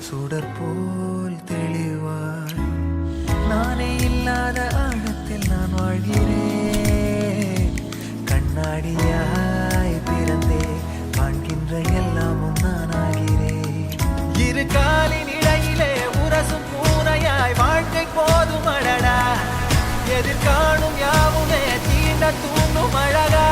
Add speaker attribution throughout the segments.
Speaker 1: சுடற்போல் தெளிவாய் நானே இல்லாத ஆழத்தில் நான் வாழ்கிறேன். கண்ணாடியாய் பிறந்தே காண்கின்ற எல்லாமும் நான் ஆகிறேன். இரு காலின் இடையிலே உரசும் பூனையாய் வாழ்க்கை போதும் அடடா. எதிர்காணும் யாவுமே தீண்ட தூண்டும் அழகா.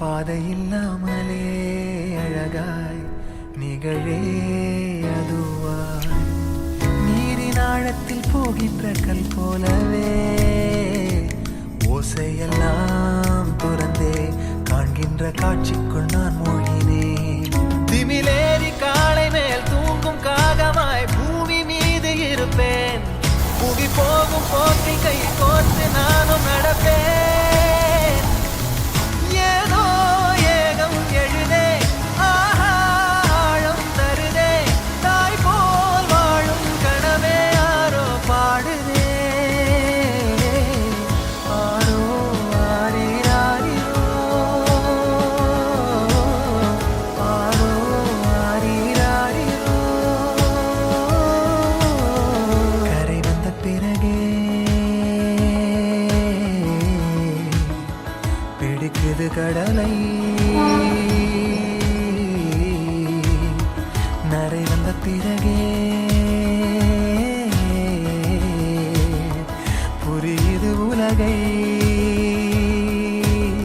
Speaker 1: பாதை இல்லாமலே அழகாய் நிகழே அதுவாய் நீரின் ஆழத்தில் போகின்ற கல் போலவே ஓசையெல்லாம் துறந்தே காண்கின்ற காட்சிக்குள் நான் மூழ்கினேன். திமிலேறி காலை மேல் தூங்கும் காகமாய் பூமி மீது இருப்பேன். புவி போகும் போக்கில் கை கோர்த்து நானும் நடப்பேன். பிடிக்குது கடலை நரை வந்த பிறகே புரியுது உலகை.